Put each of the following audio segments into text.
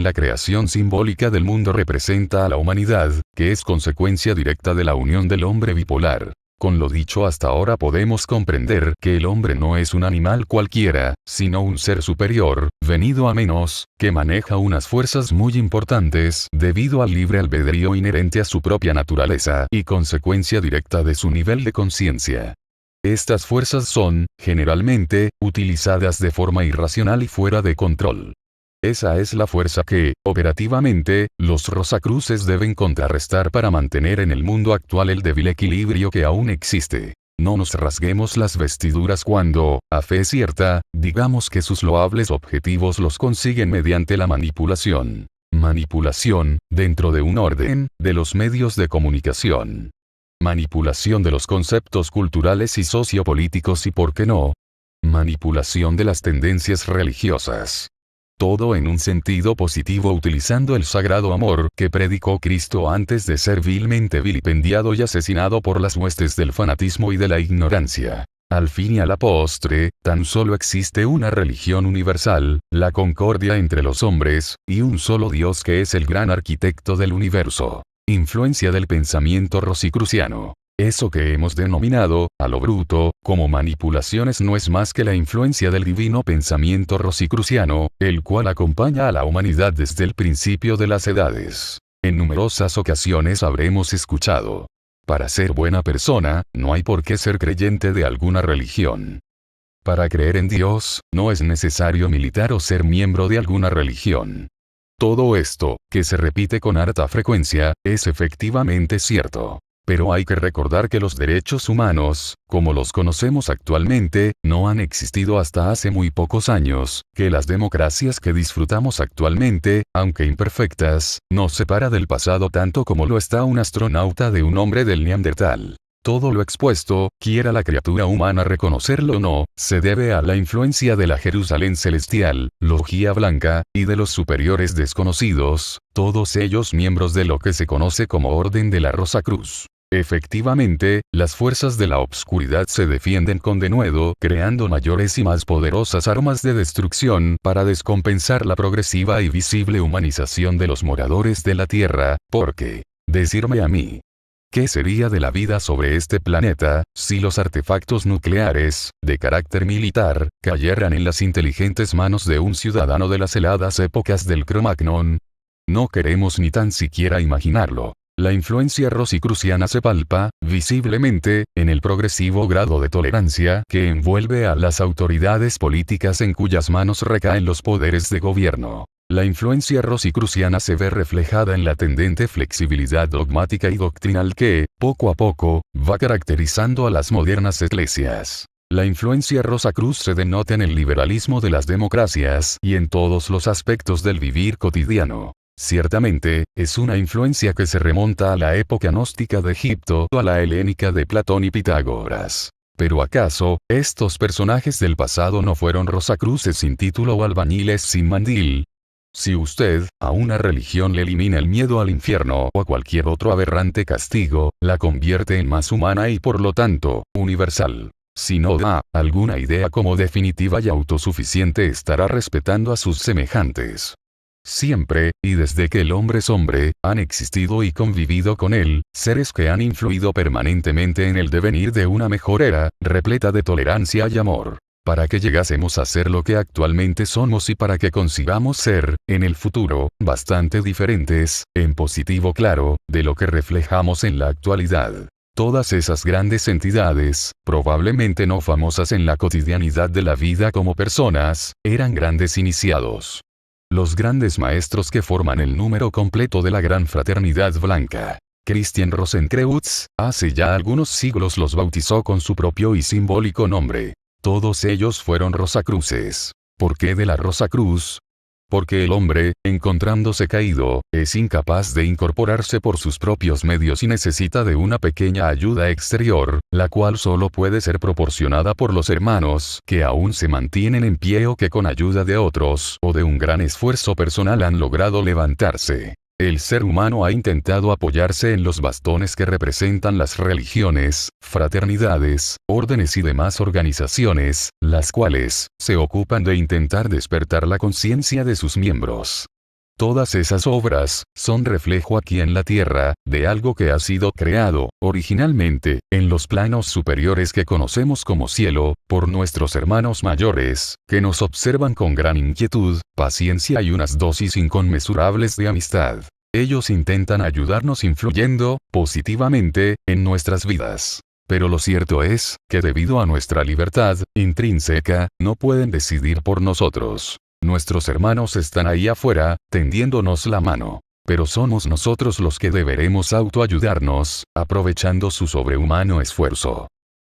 La creación simbólica del mundo representa a la humanidad, que es consecuencia directa de la unión del hombre bipolar. Con lo dicho hasta ahora podemos comprender que el hombre no es un animal cualquiera, sino un ser superior, venido a menos, que maneja unas fuerzas muy importantes debido al libre albedrío inherente a su propia naturaleza y consecuencia directa de su nivel de conciencia. Estas fuerzas son, generalmente, utilizadas de forma irracional y fuera de control. Esa es la fuerza que, operativamente, los Rosacruces deben contrarrestar para mantener en el mundo actual el débil equilibrio que aún existe. No nos rasguemos las vestiduras cuando, a fe cierta, digamos que sus loables objetivos los consiguen mediante la manipulación. Manipulación, dentro de un orden, de los medios de comunicación. Manipulación de los conceptos culturales y sociopolíticos y, ¿por qué no?, manipulación de las tendencias religiosas. Todo en un sentido positivo utilizando el sagrado amor que predicó Cristo antes de ser vilmente vilipendiado y asesinado por las huestes del fanatismo y de la ignorancia. Al fin y a la postre, tan solo existe una religión universal, la concordia entre los hombres, y un solo Dios que es el gran arquitecto del universo. Influencia del pensamiento rosicruciano. Eso que hemos denominado, a lo bruto, como manipulaciones no es más que la influencia del divino pensamiento rosicruciano, el cual acompaña a la humanidad desde el principio de las edades. En numerosas ocasiones habremos escuchado: para ser buena persona, no hay por qué ser creyente de alguna religión. Para creer en Dios, no es necesario militar o ser miembro de alguna religión. Todo esto, que se repite con harta frecuencia, es efectivamente cierto. Pero hay que recordar que los derechos humanos, como los conocemos actualmente, no han existido hasta hace muy pocos años, que las democracias que disfrutamos actualmente, aunque imperfectas, nos separa del pasado tanto como lo está un astronauta de un hombre del Neandertal. Todo lo expuesto, quiera la criatura humana reconocerlo o no, se debe a la influencia de la Jerusalén celestial, logía blanca, y de los superiores desconocidos, todos ellos miembros de lo que se conoce como Orden de la Rosacruz. Efectivamente, las fuerzas de la obscuridad se defienden con denuedo, creando mayores y más poderosas armas de destrucción para descompensar la progresiva y visible humanización de los moradores de la Tierra, porque, decirme a mí, ¿qué sería de la vida sobre este planeta, si los artefactos nucleares, de carácter militar, cayeran en las inteligentes manos de un ciudadano de las heladas épocas del Cromagnon? No queremos ni tan siquiera imaginarlo. La influencia rosicruciana se palpa, visiblemente, en el progresivo grado de tolerancia que envuelve a las autoridades políticas en cuyas manos recaen los poderes de gobierno. La influencia rosicruciana se ve reflejada en la tendente flexibilidad dogmática y doctrinal que, poco a poco, va caracterizando a las modernas eclesias. La influencia Rosacruz se denota en el liberalismo de las democracias y en todos los aspectos del vivir cotidiano. Ciertamente, es una influencia que se remonta a la época gnóstica de Egipto o a la helénica de Platón y Pitágoras. Pero ¿acaso, estos personajes del pasado no fueron rosacruces sin título o albañiles sin mandil? Si usted, a una religión le elimina el miedo al infierno o a cualquier otro aberrante castigo, la convierte en más humana y por lo tanto, universal. Si no da alguna idea como definitiva y autosuficiente, estará respetando a sus semejantes. Siempre, y desde que el hombre es hombre, han existido y convivido con él, seres que han influido permanentemente en el devenir de una mejor era, repleta de tolerancia y amor. Para que llegásemos a ser lo que actualmente somos y para que consigamos ser, en el futuro, bastante diferentes, en positivo claro, de lo que reflejamos en la actualidad. Todas esas grandes entidades, probablemente no famosas en la cotidianidad de la vida como personas, eran grandes iniciados. Los grandes maestros que forman el número completo de la gran fraternidad blanca. Christian Rosenkreutz, hace ya algunos siglos los bautizó con su propio y simbólico nombre. Todos ellos fueron Rosacruces. ¿Por qué de la Rosacruz? Porque el hombre, encontrándose caído, es incapaz de incorporarse por sus propios medios y necesita de una pequeña ayuda exterior, la cual solo puede ser proporcionada por los hermanos que aún se mantienen en pie o que con ayuda de otros o de un gran esfuerzo personal han logrado levantarse. El ser humano ha intentado apoyarse en los bastones que representan las religiones, fraternidades, órdenes y demás organizaciones, las cuales se ocupan de intentar despertar la conciencia de sus miembros. Todas esas obras son reflejo aquí en la tierra, de algo que ha sido creado, originalmente, en los planos superiores que conocemos como cielo, por nuestros hermanos mayores, que nos observan con gran inquietud, paciencia y unas dosis inconmensurables de amistad. Ellos intentan ayudarnos influyendo, positivamente, en nuestras vidas. Pero lo cierto es, que debido a nuestra libertad, intrínseca, no pueden decidir por nosotros. Nuestros hermanos están ahí afuera, tendiéndonos la mano. Pero somos nosotros los que deberemos autoayudarnos, aprovechando su sobrehumano esfuerzo.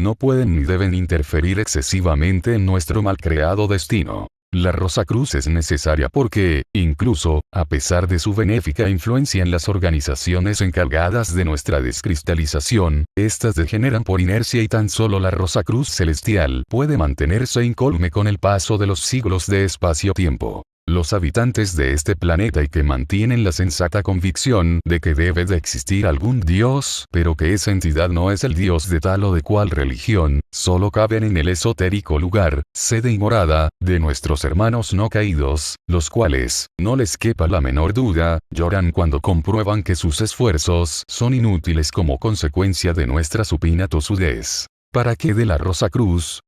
No pueden ni deben interferir excesivamente en nuestro malcreado destino. La Rosacruz es necesaria porque, incluso, a pesar de su benéfica influencia en las organizaciones encargadas de nuestra descristalización, estas degeneran por inercia y tan solo la Rosacruz celestial puede mantenerse incólume con el paso de los siglos de espacio-tiempo. Los habitantes de este planeta y que mantienen la sensata convicción de que debe de existir algún Dios, pero que esa entidad no es el Dios de tal o de cual religión, solo caben en el esotérico lugar, sede y morada, de nuestros hermanos no caídos, los cuales, no les quepa la menor duda, lloran cuando comprueban que sus esfuerzos son inútiles como consecuencia de nuestra supina tosudez. ¿Para qué de la Rosacruz?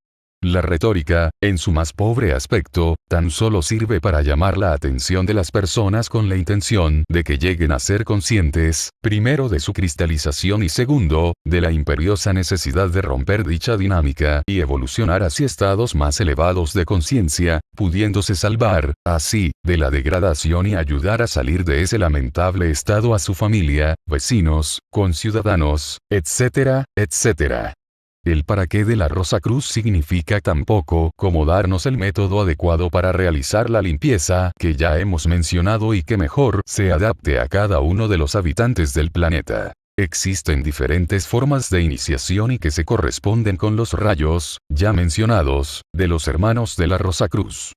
La retórica, en su más pobre aspecto, tan solo sirve para llamar la atención de las personas con la intención de que lleguen a ser conscientes, primero de su cristalización y segundo, de la imperiosa necesidad de romper dicha dinámica y evolucionar hacia estados más elevados de conciencia, pudiéndose salvar, así, de la degradación y ayudar a salir de ese lamentable estado a su familia, vecinos, conciudadanos, etcétera, etcétera. El para qué de la Rosacruz significa tan poco como darnos el método adecuado para realizar la limpieza que ya hemos mencionado y que mejor se adapte a cada uno de los habitantes del planeta. Existen diferentes formas de iniciación y que se corresponden con los rayos, ya mencionados, de los hermanos de la Rosacruz.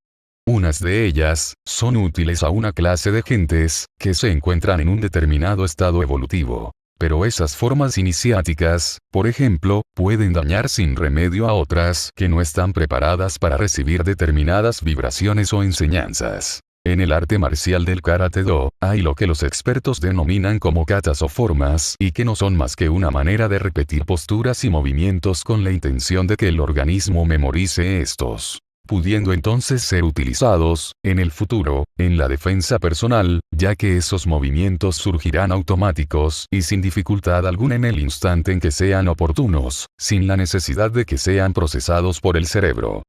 Unas de ellas son útiles a una clase de gentes que se encuentran en un determinado estado evolutivo. Pero esas formas iniciáticas, por ejemplo, pueden dañar sin remedio a otras que no están preparadas para recibir determinadas vibraciones o enseñanzas. En el arte marcial del Karate-Do, hay lo que los expertos denominan como katas o formas y que no son más que una manera de repetir posturas y movimientos con la intención de que el organismo memorice estos, pudiendo entonces ser utilizados, en el futuro, en la defensa personal, ya que esos movimientos surgirán automáticos y sin dificultad alguna en el instante en que sean oportunos, sin la necesidad de que sean procesados por el cerebro.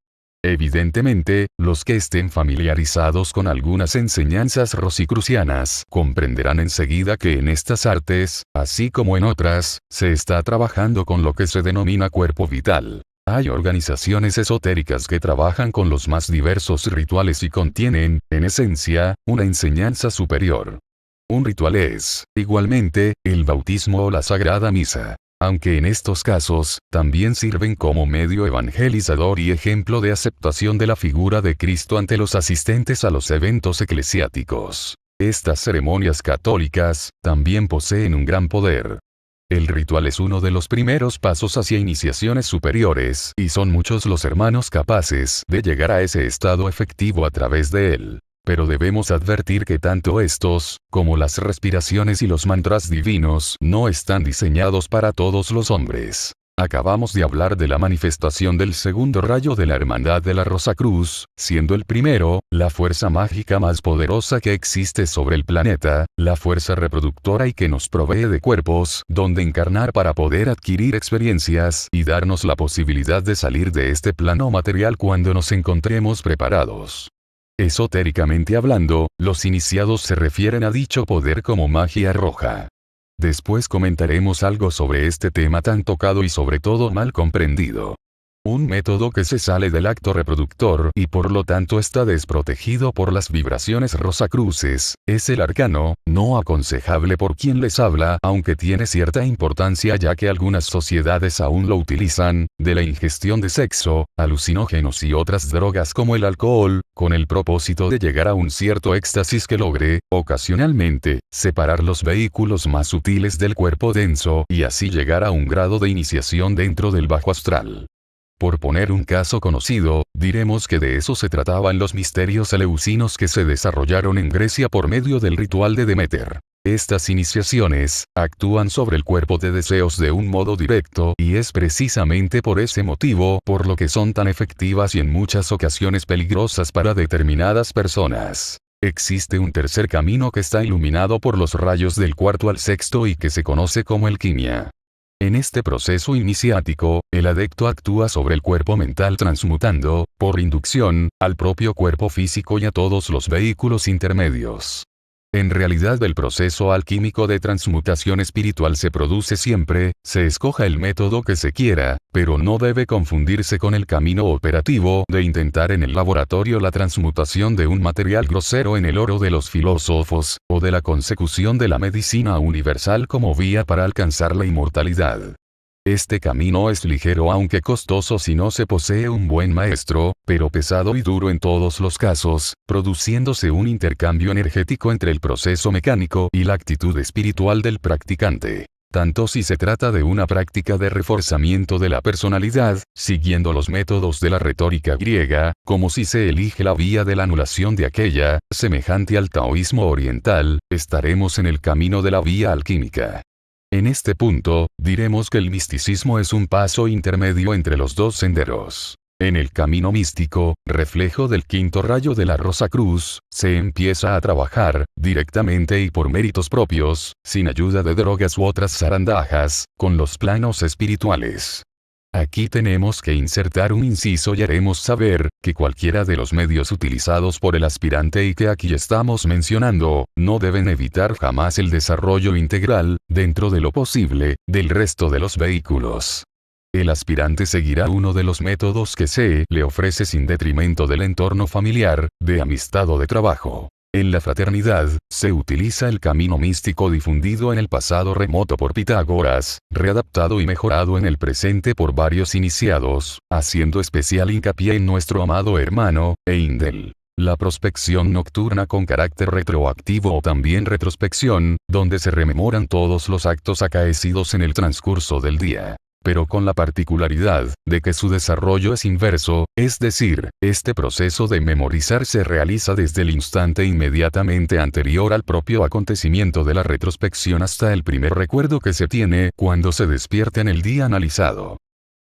Evidentemente, los que estén familiarizados con algunas enseñanzas rosicrucianas comprenderán enseguida que en estas artes, así como en otras, se está trabajando con lo que se denomina cuerpo vital. Hay organizaciones esotéricas que trabajan con los más diversos rituales y contienen, en esencia, una enseñanza superior. Un ritual es, igualmente, el bautismo o la Sagrada Misa. Aunque en estos casos, también sirven como medio evangelizador y ejemplo de aceptación de la figura de Cristo ante los asistentes a los eventos eclesiásticos. Estas ceremonias católicas, también poseen un gran poder. El ritual es uno de los primeros pasos hacia iniciaciones superiores, y son muchos los hermanos capaces de llegar a ese estado efectivo a través de él. Pero debemos advertir que tanto estos, como las respiraciones y los mantras divinos, no están diseñados para todos los hombres. Acabamos de hablar de la manifestación del segundo rayo de la Hermandad de la Rosacruz, siendo el primero, la fuerza mágica más poderosa que existe sobre el planeta, la fuerza reproductora y que nos provee de cuerpos donde encarnar para poder adquirir experiencias y darnos la posibilidad de salir de este plano material cuando nos encontremos preparados. Esotéricamente hablando, los iniciados se refieren a dicho poder como magia roja. Después comentaremos algo sobre este tema tan tocado y sobre todo mal comprendido. Un método que se sale del acto reproductor y por lo tanto está desprotegido por las vibraciones rosacruces, es el arcano, no aconsejable por quien les habla, aunque tiene cierta importancia ya que algunas sociedades aún lo utilizan, de la ingestión de sexo, alucinógenos y otras drogas como el alcohol, con el propósito de llegar a un cierto éxtasis que logre, ocasionalmente, separar los vehículos más sutiles del cuerpo denso y así llegar a un grado de iniciación dentro del bajo astral. Por poner un caso conocido, diremos que de eso se trataban los misterios eleusinos que se desarrollaron en Grecia por medio del ritual de Demeter. Estas iniciaciones actúan sobre el cuerpo de deseos de un modo directo y es precisamente por ese motivo por lo que son tan efectivas y en muchas ocasiones peligrosas para determinadas personas. Existe un tercer camino que está iluminado por los rayos del cuarto al sexto y que se conoce como alquimia. En este proceso iniciático, el adepto actúa sobre el cuerpo mental transmutando, por inducción, al propio cuerpo físico y a todos los vehículos intermedios. En realidad el proceso alquímico de transmutación espiritual se produce siempre, se escoja el método que se quiera, pero no debe confundirse con el camino operativo de intentar en el laboratorio la transmutación de un material grosero en el oro de los filósofos, o de la consecución de la medicina universal como vía para alcanzar la inmortalidad. Este camino es ligero aunque costoso si no se posee un buen maestro, pero pesado y duro en todos los casos, produciéndose un intercambio energético entre el proceso mecánico y la actitud espiritual del practicante. Tanto si se trata de una práctica de reforzamiento de la personalidad, siguiendo los métodos de la retórica griega, como si se elige la vía de la anulación de aquella, semejante al taoísmo oriental, estaremos en el camino de la vía alquímica. En este punto, diremos que el misticismo es un paso intermedio entre los dos senderos. En el camino místico, reflejo del quinto rayo de la Rosa Cruz, se empieza a trabajar, directamente y por méritos propios, sin ayuda de drogas u otras zarandajas, con los planos espirituales. Aquí tenemos que insertar un inciso y haremos saber, que cualquiera de los medios utilizados por el aspirante y que aquí estamos mencionando, no deben evitar jamás el desarrollo integral, dentro de lo posible, del resto de los vehículos. El aspirante seguirá uno de los métodos que se le ofrece sin detrimento del entorno familiar, de amistad o de trabajo. En la fraternidad, se utiliza el camino místico difundido en el pasado remoto por Pitágoras, readaptado y mejorado en el presente por varios iniciados, haciendo especial hincapié en nuestro amado hermano, Heindel. La prospección nocturna con carácter retroactivo o también retrospección, donde se rememoran todos los actos acaecidos en el transcurso del día, pero con la particularidad de que su desarrollo es inverso, es decir, este proceso de memorizar se realiza desde el instante inmediatamente anterior al propio acontecimiento de la retrospección hasta el primer recuerdo que se tiene cuando se despierta en el día analizado.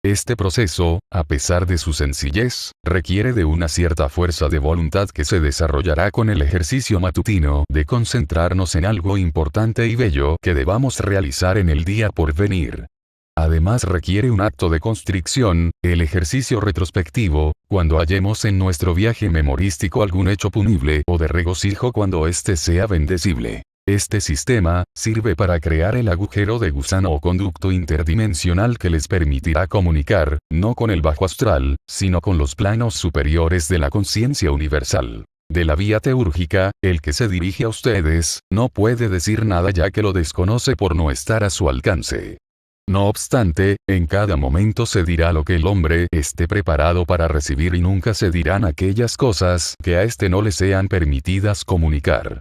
Este proceso, a pesar de su sencillez, requiere de una cierta fuerza de voluntad que se desarrollará con el ejercicio matutino de concentrarnos en algo importante y bello que debamos realizar en el día por venir. Además requiere un acto de constricción, el ejercicio retrospectivo, cuando hallemos en nuestro viaje memorístico algún hecho punible o de regocijo cuando éste sea bendecible. Este sistema sirve para crear el agujero de gusano o conducto interdimensional que les permitirá comunicar, no con el bajo astral, sino con los planos superiores de la conciencia universal. De la vía teúrgica, el que se dirige a ustedes, no puede decir nada ya que lo desconoce por no estar a su alcance. No obstante, en cada momento se dirá lo que el hombre esté preparado para recibir y nunca se dirán aquellas cosas que a éste no le sean permitidas comunicar.